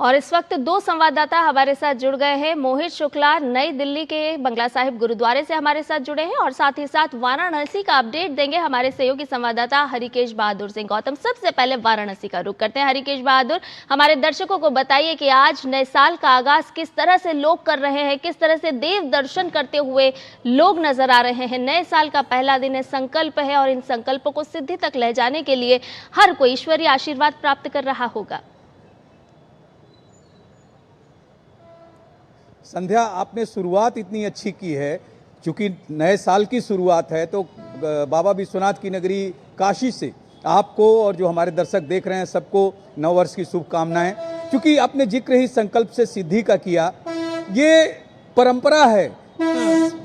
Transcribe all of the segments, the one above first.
और इस वक्त दो संवाददाता हमारे साथ जुड़ गए हैं। मोहित शुक्ला नई दिल्ली के बंगला साहिब गुरुद्वारे से हमारे साथ जुड़े हैं और साथ ही साथ वाराणसी का अपडेट देंगे हमारे सहयोगी संवाददाता हरिकेश बहादुर सिंह गौतम। सबसे पहले वाराणसी का रुख करते हैं। हरिकेश बहादुर, हमारे दर्शकों को बताइए कि आज नए साल का आगाज किस तरह से लोग कर रहे हैं, किस तरह से देव दर्शन करते हुए लोग नजर आ रहे हैं। नए साल का पहला दिन है, संकल्प है और इन संकल्पों को सिद्धि तक ले जाने के लिए हर कोई ईश्वरीय आशीर्वाद प्राप्त कर रहा होगा। संध्या, आपने शुरुआत इतनी अच्छी की है, क्योंकि नए साल की शुरुआत है तो बाबा विश्वनाथ की नगरी काशी से आपको और जो हमारे दर्शक देख रहे हैं सबको नववर्ष की शुभकामनाएं। क्योंकि आपने जिक्र ही संकल्प से सिद्धि का किया, ये परंपरा है।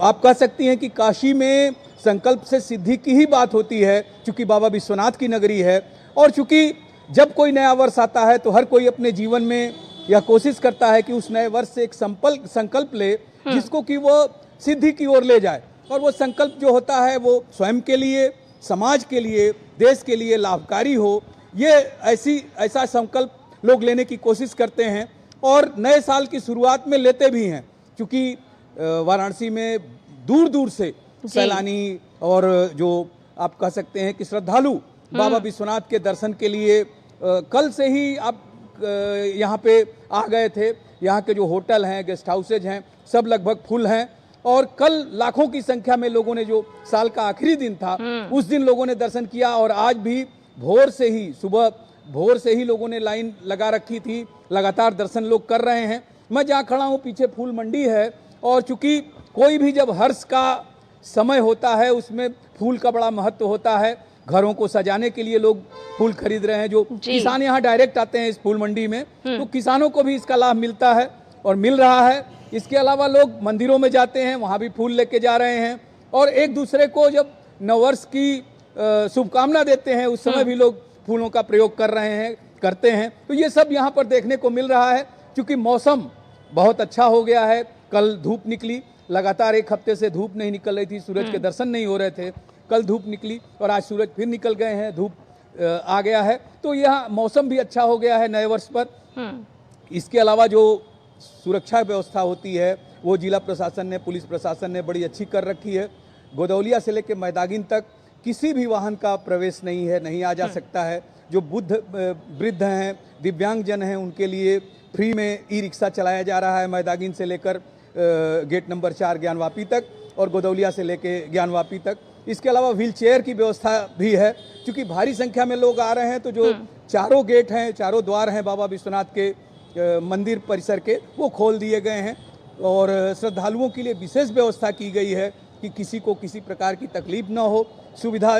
आप कह सकती हैं कि काशी में संकल्प से सिद्धि की ही बात होती है, क्योंकि बाबा विश्वनाथ की नगरी है। और चूंकि जब कोई नया वर्ष आता है तो हर कोई अपने जीवन में यह कोशिश करता है कि उस नए वर्ष से एक संकल्प ले जिसको कि वो सिद्धि की ओर ले जाए। और वो संकल्प जो होता है वो स्वयं के लिए, समाज के लिए, देश के लिए लाभकारी हो। ये ऐसा संकल्प लोग लेने की कोशिश करते हैं और नए साल की शुरुआत में लेते भी हैं। क्योंकि वाराणसी में दूर दूर से सैलानी और जो आप कह सकते हैं कि श्रद्धालु बाबा विश्वनाथ के दर्शन के लिए कल से ही आप यहाँ पे आ गए थे। यहाँ के जो होटल हैं, गेस्ट हाउसेज हैं, सब लगभग फुल हैं। और कल लाखों की संख्या में लोगों ने, जो साल का आखिरी दिन था उस दिन लोगों ने दर्शन किया। और आज भी सुबह भोर से ही लोगों ने लाइन लगा रखी थी, लगातार दर्शन लोग कर रहे हैं। मैं जहाँ खड़ा हूँ पीछे फूल मंडी है, और चूंकि कोई भी जब हर्ष का समय होता है उसमें फूल का बड़ा महत्व होता है। घरों को सजाने के लिए लोग फूल खरीद रहे हैं। जो किसान यहाँ डायरेक्ट आते हैं इस फूल मंडी में, तो किसानों को भी इसका लाभ मिलता है और मिल रहा है। इसके अलावा लोग मंदिरों में जाते हैं, वहाँ भी फूल लेके जा रहे हैं। और एक दूसरे को जब नववर्ष की शुभकामना देते हैं उस समय भी लोग फूलों का प्रयोग करते हैं। तो ये सब यहाँ पर देखने को मिल रहा है। क्योंकि मौसम बहुत अच्छा हो गया है। कल धूप निकली, लगातार एक हफ्ते से धूप नहीं निकल रही थी, सूरज के दर्शन नहीं हो रहे थे। कल धूप निकली और आज सूरज फिर निकल गए हैं, धूप आ गया है। तो यह मौसम भी अच्छा हो गया है नए वर्ष पर। इसके अलावा जो सुरक्षा व्यवस्था होती है वो जिला प्रशासन ने, पुलिस प्रशासन ने बड़ी अच्छी कर रखी है। गोदौलिया से लेकर मैदागिन तक किसी भी वाहन का प्रवेश नहीं आ जा सकता है। जो वृद्ध हैं, दिव्यांगजन हैं, उनके लिए फ्री में ई रिक्शा चलाया जा रहा है मैदागिन से लेकर गेट नंबर 4 ज्ञानवापी तक और गोदौलिया से लेकर ज्ञानवापी तक। इसके अलावा व्हील चेयर की व्यवस्था भी है। क्योंकि भारी संख्या में लोग आ रहे हैं तो जो चारों गेट हैं, चारों द्वार हैं बाबा विश्वनाथ के मंदिर परिसर के, वो खोल दिए गए हैं। और श्रद्धालुओं के लिए विशेष व्यवस्था की गई है कि किसी को किसी प्रकार की तकलीफ न हो, सुविधा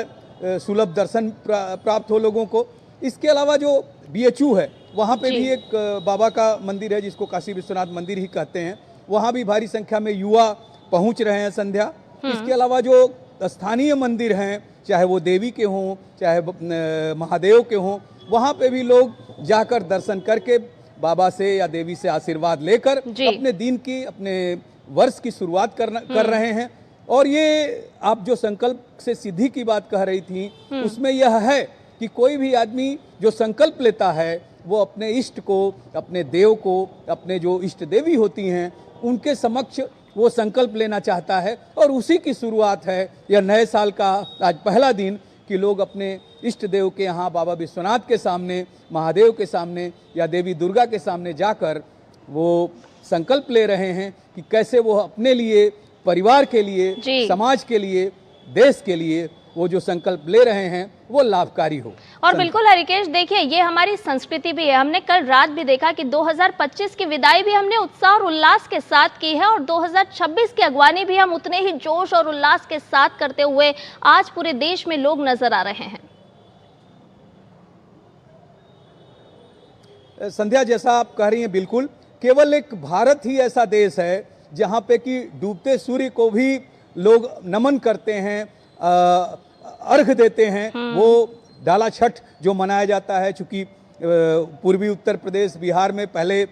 सुलभ दर्शन प्राप्त हो लोगों को। इसके अलावा जो BHU है वहाँ पे भी एक बाबा का मंदिर है जिसको काशी विश्वनाथ मंदिर ही कहते हैं। वहाँ भी भारी संख्या में युवा पहुँच रहे हैं संध्या। इसके अलावा जो स्थानीय मंदिर हैं, चाहे वो देवी के हों चाहे महादेव के हों, वहाँ पे भी लोग जाकर दर्शन करके बाबा से या देवी से आशीर्वाद लेकर अपने दिन की, अपने वर्ष की शुरुआत कर रहे हैं। और ये आप जो संकल्प से सिद्धि की बात कह रही थी, उसमें यह है कि कोई भी आदमी जो संकल्प लेता है वो अपने इष्ट को, अपने देव को, अपने जो इष्ट देवी होती हैं उनके समक्ष वो संकल्प लेना चाहता है। और उसी की शुरुआत है यह नए साल का आज पहला दिन कि लोग अपने इष्ट देव के यहाँ बाबा विश्वनाथ के सामने, महादेव के सामने या देवी दुर्गा के सामने जाकर वो संकल्प ले रहे हैं कि कैसे वो अपने लिए, परिवार के लिए, समाज के लिए, देश के लिए वो जो संकल्प ले रहे हैं वो लाभकारी हो। और बिल्कुल हरिकेश, देखिए ये हमारी संस्कृति भी है। हमने कल रात भी देखा कि 2025 की विदाई भी हमने उत्साह और उल्लास के साथ की है और 2026 की अगवानी भी हम उतने ही जोश और उल्लास के साथ करते हुए आज पूरे देश में लोग नजर आ रहे हैं। संध्या, जैसा आप कह रही हैं, बिल्कुल केवल एक भारत ही ऐसा देश है जहाँ पे कि डूबते सूर्य को भी लोग नमन करते हैं, अर्घ देते हैं। वो डाला छठ जो मनाया जाता है, चूँकि पूर्वी उत्तर प्रदेश, बिहार में पहले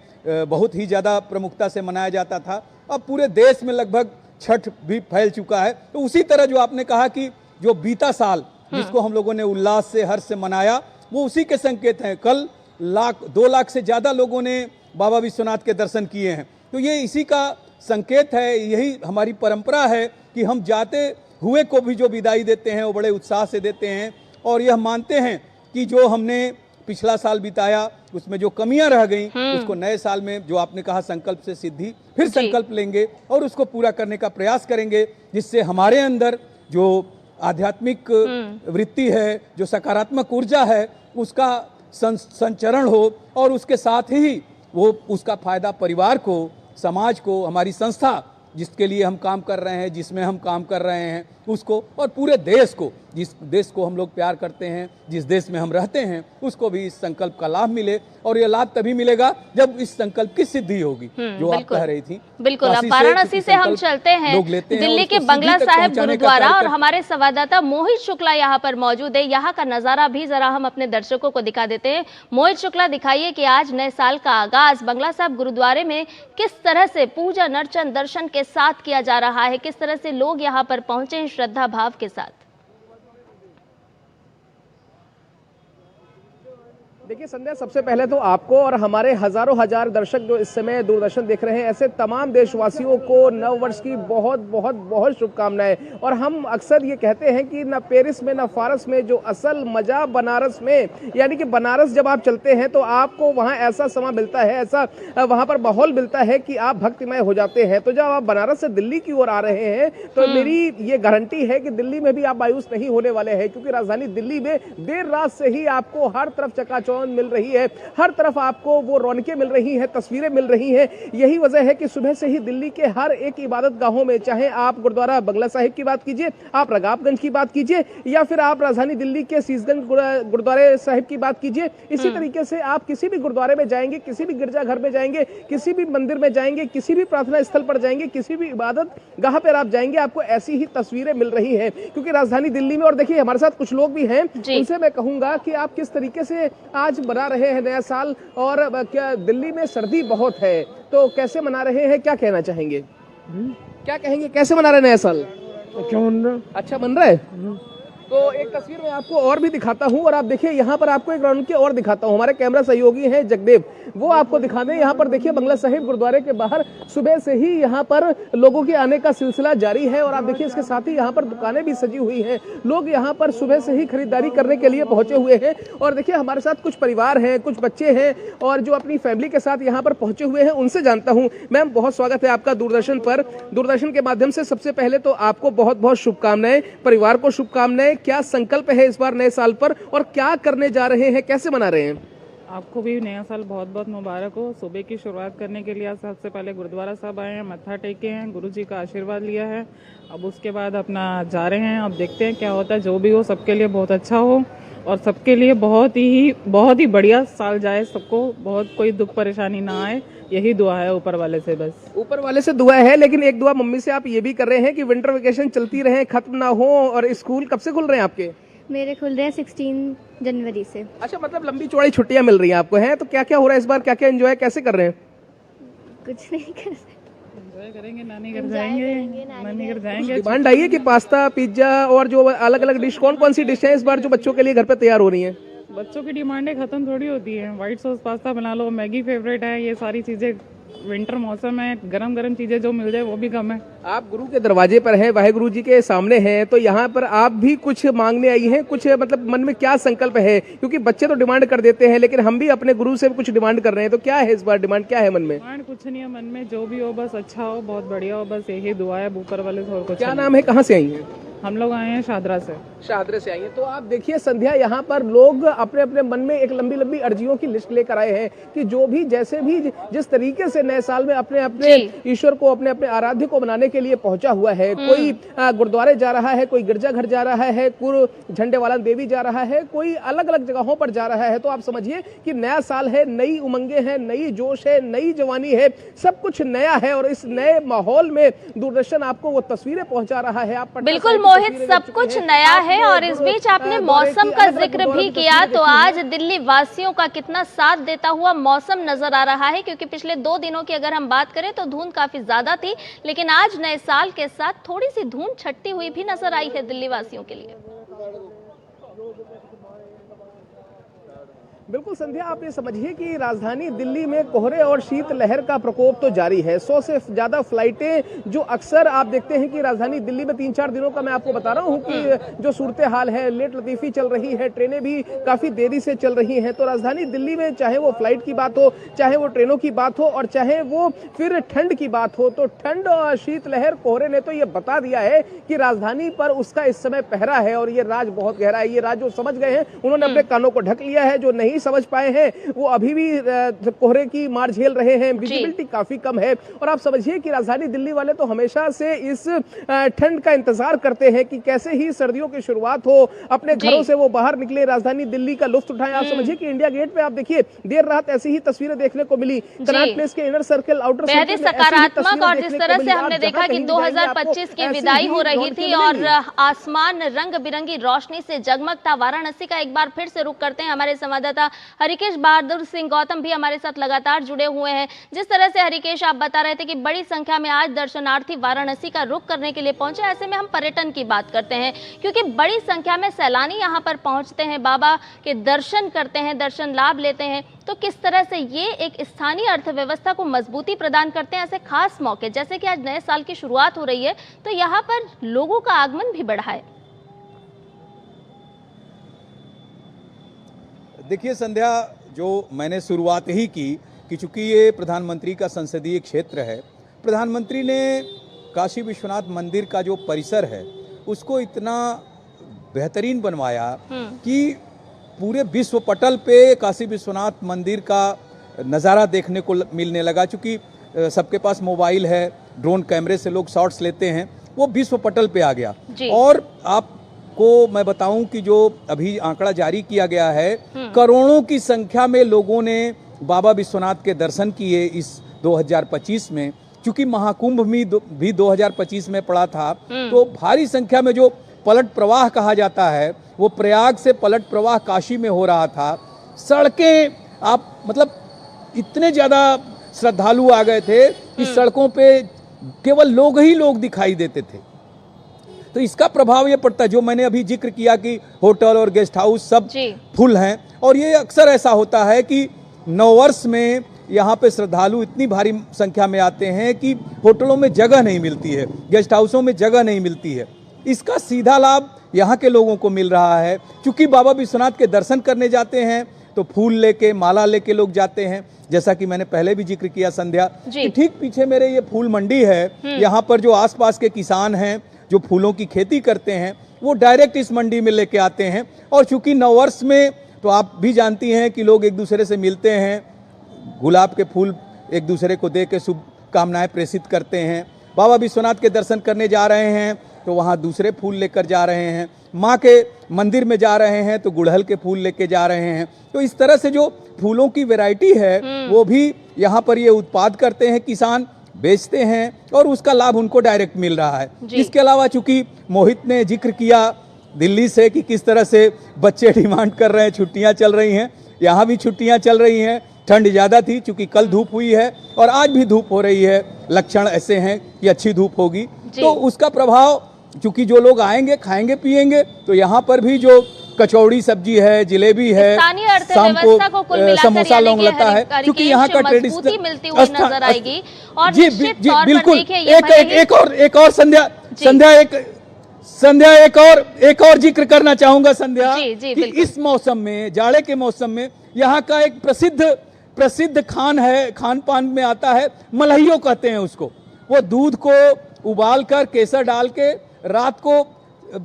बहुत ही ज़्यादा प्रमुखता से मनाया जाता था, अब पूरे देश में लगभग छठ भी फैल चुका है। तो उसी तरह जो आपने कहा कि जो बीता साल जिसको हम लोगों ने उल्लास से, हर्ष से मनाया, वो उसी के संकेत हैं। कल 2 लाख से ज़्यादा लोगों ने बाबा विश्वनाथ के दर्शन किए हैं। तो ये इसी का संकेत है, यही हमारी परंपरा है कि हम जाते हुए को भी जो विदाई देते हैं वो बड़े उत्साह से देते हैं और यह मानते हैं कि जो हमने पिछला साल बिताया उसमें जो कमियां रह गई उसको नए साल में, जो आपने कहा, संकल्प से सिद्धि, फिर संकल्प लेंगे और उसको पूरा करने का प्रयास करेंगे, जिससे हमारे अंदर जो आध्यात्मिक वृत्ति है, जो सकारात्मक ऊर्जा है, उसका संचरण हो और उसके साथ ही वो उसका फायदा परिवार को, समाज को, हमारी संस्था जिसके लिए हम काम कर रहे हैं, जिसमें हम काम कर रहे हैं, उसको और पूरे देश को, जिस देश को हम लोग प्यार करते हैं, जिस देश में हम रहते हैं, उसको भी इस संकल्प का लाभ मिले। और ये लाभ तभी मिलेगा जब इस संकल्प की सिद्धि होगी, जो आप कह रही थी। बिल्कुल। अब वाराणसी से हम चलते हैं दिल्ली के बंगला साहिब गुरुद्वारा और हमारे संवाददाता मोहित शुक्ला यहाँ पर मौजूद है। यहाँ का नजारा भी जरा हम अपने दर्शकों को दिखा देते हैं। मोहित शुक्ला, दिखाइए कि आज नए साल का आगाज बंगला साहिब गुरुद्वारे में किस तरह से पूजन अर्चन दर्शन के साथ किया जा रहा है, किस तरह से लोग यहाँ पर पहुंचे हैं श्रद्धा भाव के साथ। देखिए संध्या, सबसे पहले तो आपको और हमारे हजारों हजार दर्शक जो इस समय दूरदर्शन देख रहे हैं, ऐसे तमाम देशवासियों को नव वर्ष की बहुत बहुत बहुत शुभकामनाएं। और हम अक्सर ये कहते हैं कि न पेरिस में न फारस में जो असल मजा बनारस में, यानी कि बनारस जब आप चलते हैं तो आपको वहाँ ऐसा समय मिलता है, ऐसा वहाँ पर माहौल मिलता है कि आप भक्तिमय हो जाते हैं। तो जब आप बनारस से दिल्ली की ओर आ रहे हैं तो मेरी ये गारंटी है कि दिल्ली में भी आप मायूस नहीं होने वाले हैं, क्योंकि राजधानी दिल्ली में देर रात से ही आपको हर तरफ चकाचौंध मिल रही है, हर तरफ आपको वो रौनकें मिल रही हैं, तस्वीरें मिल रही हैं। यही वजह है कि सुबह से ही दिल्ली के हर एक इबादत गाहों में, चाहे आप गुरुद्वारा बंगला साहिब की बात कीजिए, आप रकाबगंज की बात कीजिए, या फिर आप राजधानी दिल्ली के शीशगंज गुरुद्वारे साहिब की बात कीजिए, इसी तरीके से आप किसी भी गुरुद्वारे में जाएंगे, किसी भी गिरजाघर में जाएंगे, किसी भी मंदिर में जाएंगे, किसी भी प्रार्थना स्थल पर जाएंगे, किसी भी इबादत गाह पर आप जाएंगे, आपको ऐसी ही तस्वीरें मिल रही है। क्योंकि राजधानी दिल्ली में, और देखिए हमारे साथ कुछ लोग भी हैं, उनसे मैं कहूंगा कि आप किस तरीके से आज मना रहे हैं नया साल, और क्या दिल्ली में सर्दी बहुत है तो कैसे मना रहे हैं, क्या कहना चाहेंगे? क्या कहेंगे, कैसे मना रहे हैं नया साल? अच्छा बन रहा है। तो एक तस्वीर मैं आपको और भी दिखाता हूं, और आप देखिए यहाँ पर आपको एक रौनक और दिखाता हूं। हमारे कैमरा सहयोगी हैं जगदेव, वो आपको दिखा दें। यहाँ पर देखिए बंगला साहिब गुरुद्वारे के बाहर सुबह से ही यहाँ पर लोगों के आने का सिलसिला जारी है, और आप देखिए इसके साथ ही यहाँ पर दुकानें भी सजी हुई हैं। लोग यहाँ पर सुबह से ही खरीदारी करने के लिए पहुंचे हुए हैं। और देखिए हमारे साथ कुछ परिवार हैं, कुछ बच्चे हैं, और जो अपनी फैमिली के साथ यहाँ पर पहुंचे हुए हैं, उनसे जानता हूँ। मैम, बहुत स्वागत है आपका दूरदर्शन पर। दूरदर्शन के माध्यम से सबसे पहले तो आपको बहुत बहुत शुभकामनाएं, परिवार को शुभकामनाएं। क्या संकल्प है इस बार नए साल पर, और क्या करने जा रहे हैं, कैसे मना रहे हैं? आपको भी नया साल बहुत बहुत मुबारक हो। सुबह की शुरुआत करने के लिए आज सबसे पहले गुरुद्वारा साहब आए हैं, मत्था टेके हैं, गुरुजी का आशीर्वाद लिया है। अब उसके बाद अपना जा रहे हैं, अब देखते हैं क्या होता है। जो भी हो सबके लिए बहुत अच्छा हो, और सबके लिए बहुत ही बढ़िया साल जाए, सबको बहुत कोई दुख परेशानी ना आए, यही दुआ है ऊपर वाले से। बस ऊपर वाले से दुआ है, लेकिन एक दुआ मम्मी से आप ये भी कर रहे हैं कि विंटर वेकेशन चलती रहे, खत्म ना हो। और स्कूल कब से खुल रहे हैं आपके? मेरे खुल रहे हैं 16 जनवरी से। अच्छा, मतलब लंबी चौड़ी छुट्टियां मिल रही हैं आपको, हैं? तो क्या क्या हो रहा है इस बार, क्या क्या एंजॉय कैसे कर रहे हैं? कुछ नहीं कर सकते, एंजॉय करेंगे, नानी घर जाएंगे, नानी घर जाएंगे। डिमांड आई है कि पास्ता, पिज्जा और जो अलग अलग डिश, कौन कौन सी डिश है इस बार जो बच्चों के लिए घर पे तैयार हो रही है? बच्चों की डिमांडें खत्म थोड़ी होती है। व्हाइट सॉस पास्ता बना लो, मैगी फेवरेट है, ये सारी चीजें। विंटर मौसम है, गरम गरम चीजें जो मिल जाए वो भी कम है। आप गुरु के दरवाजे पर हैं, वाहेगुरु जी के सामने हैं, तो यहाँ पर आप भी कुछ मांगने आई हैं, कुछ मतलब मन में क्या संकल्प है? क्योंकि बच्चे तो डिमांड कर देते हैं, लेकिन हम भी अपने गुरु से कुछ डिमांड कर रहे हैं, तो क्या है इस बार डिमांड, क्या है मन में? डिमांड कुछ नहीं है मन में, जो भी हो बस अच्छा हो, बहुत बढ़िया हो, बस यही दुआ है ऊपर वाले से। और कुछ क्या नाम है, कहाँ से आई है? हम लोग आए हैं शादरा से। शादरे से आई है। तो आप देखिए संध्या, यहाँ पर लोग अपने अपने मन में एक लंबी लंबी अर्जियों की लिस्ट लेकर आए हैं कि जो भी जैसे भी जिस तरीके से नए साल में अपने अपने ईश्वर को, अपने अपने आराध्य को मनाने के लिए पहुंचा हुआ है। कोई गुरुद्वारे जा रहा है, कोई गिरजाघर जा रहा है, कोई झंडे वाला देवी जा रहा है, कोई अलग अलग जगहों पर जा रहा है। तो आप समझिए कि नया साल है, नई उमंगे हैं, नई जोश है, नई जवानी है, सब कुछ नया है। और इस नए माहौल में दूरदर्शन आपको वो तस्वीरें पहुंचा रहा है। आप बिल्कुल मोहित, सब कुछ नया है। और इस बीच आपने मौसम का जिक्र भी किया, तो आज दिल्ली वासियों का कितना साथ देता हुआ मौसम नजर आ रहा है, क्योंकि पिछले 2 दिनों की अगर हम बात करें तो धुंध काफी ज्यादा थी, लेकिन आज नए साल के साथ थोड़ी सी धुंध छटती हुई भी नजर आई है दिल्ली वासियों के लिए। बिल्कुल संध्या, आप ये समझिए कि राजधानी दिल्ली में कोहरे और शीतलहर का प्रकोप तो जारी है। 100 से ज्यादा फ्लाइटें जो अक्सर आप देखते हैं कि राजधानी दिल्ली में 3-4 दिनों का मैं आपको बता रहा हूं कि जो सूरत हाल है, लेट लतीफी चल रही है, ट्रेनें भी काफी देरी से चल रही हैं। तो राजधानी दिल्ली में चाहे वो फ्लाइट की बात हो, चाहे वो ट्रेनों की बात हो और चाहे वो फिर ठंड की बात हो, तो ठंड और शीतलहर कोहरे ने तो ये बता दिया है कि राजधानी पर उसका इस समय पहरा है और ये राज बहुत गहरा है। ये राज जो समझ गए हैं उन्होंने अपने कानों को ढक लिया है, जो नहीं समझ पाए हैं वो अभी भी कोहरे की मार झेल रहे हैं। विजिबिलिटी काफी कम है और आप समझिए कि राजधानी दिल्ली वाले तो हमेशा से इस ठंड का इंतजार करते हैं कि कैसे ही सर्दियों की शुरुआत हो, अपने घरों से वो बाहर निकले, राजधानी दिल्ली का लुत्फ उठाएं। आप समझिए कि इंडिया गेट पे आप देखिए देर रात ऐसी ही तस्वीरें देखने को मिली। कनॉट प्लेस के इनर सर्कल, आउटर सर्कल, सकारात्मक। और जिस तरह से हमने देखा कि 2025 की विदाई हो रही थी और आसमान रंग बिरंगी रोशनी से जगमगता। वाराणसी का एक बार फिर से रुख करते हैं, हमारे संवाददाता हरिकेश बहादुर सिंह गौतम भी हमारे साथ लगातार जुड़े हुए हैं। जिस तरह से हरिकेश आप बता रहे थे कि बड़ी संख्या में आज दर्शनार्थी वाराणसी का रुख करने के लिए पहुंचे, ऐसे में हम पर्यटन की बात करते हैं क्योंकि बड़ी संख्या में सैलानी यहां पर पहुंचते हैं, बाबा के दर्शन करते हैं, दर्शन लाभ लेते हैं। तो किस तरह से ये एक स्थानीय अर्थव्यवस्था को मजबूती प्रदान करते हैं ऐसे खास मौके, जैसे कि आज नए साल की शुरुआत हो रही है तो यहाँ पर लोगों का आगमन भी बढ़ा है। देखिए संध्या, जो मैंने शुरुआत ही की कि चूंकि ये प्रधानमंत्री का संसदीय क्षेत्र है, प्रधानमंत्री ने काशी विश्वनाथ मंदिर का जो परिसर है उसको इतना बेहतरीन बनवाया कि पूरे विश्व पटल पे काशी विश्वनाथ मंदिर का नज़ारा देखने को मिलने लगा। चूँकि सबके पास मोबाइल है, ड्रोन कैमरे से लोग शॉट्स लेते हैं, वो विश्व पटल पे आ गया। और आपको मैं बताऊं कि जो अभी आंकड़ा जारी किया गया है, करोड़ों की संख्या में लोगों ने बाबा विश्वनाथ के दर्शन किए इस 2025 में। चूँकि महाकुंभ भी 2025 में पड़ा था, तो भारी संख्या में जो पलट प्रवाह कहा जाता है, वो प्रयाग से पलट प्रवाह काशी में हो रहा था। सड़कें आप मतलब इतने ज़्यादा श्रद्धालु आ गए थे कि सड़कों पे केवल लोग ही लोग दिखाई देते थे। तो इसका प्रभाव ये पड़ता है, जो मैंने अभी जिक्र किया कि होटल और गेस्ट हाउस सब फुल हैं। और ये अक्सर ऐसा होता है कि नववर्ष में यहाँ पे श्रद्धालु इतनी भारी संख्या में आते हैं कि होटलों में जगह नहीं मिलती है, गेस्ट हाउसों में जगह नहीं मिलती है। इसका सीधा लाभ यहाँ के लोगों को मिल रहा है। क्योंकि बाबा विश्वनाथ के दर्शन करने जाते हैं तो फूल लेके, माला लेके लोग जाते हैं। जैसा कि मैंने पहले भी जिक्र किया संध्या कि ठीक पीछे मेरे ये फूल मंडी है, यहाँ पर जो आसपास के किसान हैं जो फूलों की खेती करते हैं वो डायरेक्ट इस मंडी में लेके आते हैं। और चूंकि नववर्ष में तो आप भी जानती हैं कि लोग एक दूसरे से मिलते हैं, गुलाब के फूल एक दूसरे को दे के शुभकामनाएं प्रेषित करते हैं। बाबा विश्वनाथ के दर्शन करने जा रहे हैं तो वहाँ दूसरे फूल लेकर जा रहे हैं, माँ के मंदिर में जा रहे हैं तो गुड़हल के फूल लेके जा रहे हैं। तो इस तरह से जो फूलों की वैरायटी है वो भी यहाँ पर ये उत्पाद करते हैं, किसान बेचते हैं और उसका लाभ उनको डायरेक्ट मिल रहा है। इसके अलावा चूंकि मोहित ने जिक्र किया दिल्ली से कि किस तरह से बच्चे डिमांड कर रहे हैं, छुट्टियाँ चल रही हैं, यहाँ भी छुट्टियाँ चल रही हैं। ठंड ज़्यादा थी चूंकि कल धूप हुई है और आज भी धूप हो रही है, लक्षण ऐसे हैं कि अच्छी धूप होगी। तो उसका प्रभाव चूंकि जो लोग आएंगे खाएंगे पिएंगे, तो यहाँ पर भी जो कचौड़ी सब्जी है, जिलेबी है, शाम को समोसा लौंग लता है, क्योंकि यहाँ का ट्रेडिशनल मिलती हुई नजर आएगी। और जी बिल्कुल। एक और संध्या एक और जिक्र करना चाहूंगा संध्या कि इस मौसम में, जाड़े के मौसम में यहाँ का एक प्रसिद्ध खान पान में आता है, मलहियो कहते हैं उसको। वो दूध को उबाल कर केसर डाल के रात को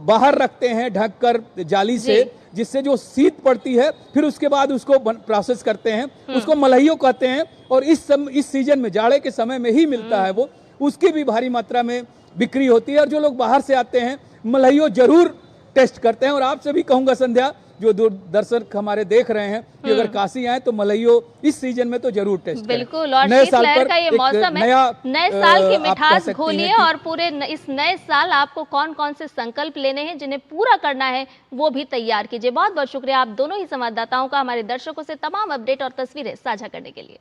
बाहर रखते हैं ढक कर जाली से, जिससे जो शीत पड़ती है फिर उसके बाद उसको प्रोसेस करते हैं, उसको मलहियो कहते हैं। और इस सीजन में, जाड़े के समय में ही मिलता है वो, उसकी भी भारी मात्रा में बिक्री होती है। और जो लोग बाहर से आते हैं मलहियो जरूर टेस्ट करते हैं। और आपसे भी कहूंगा संध्या, जो दर्शक हमारे देख रहे हैं कि अगर काशी आए तो मलहियो इस सीजन में तो जरूर टेस्ट करें। बिल्कुल। और शीतलहर का ये मौसम है, नए साल की मिठास घोलिए और पूरे इस नए साल आपको कौन कौन से संकल्प लेने हैं जिन्हें पूरा करना है वो भी तैयार कीजिए। बहुत बहुत शुक्रिया आप दोनों ही संवाददाताओं का हमारे दर्शकों से तमाम अपडेट और तस्वीरें साझा करने के लिए।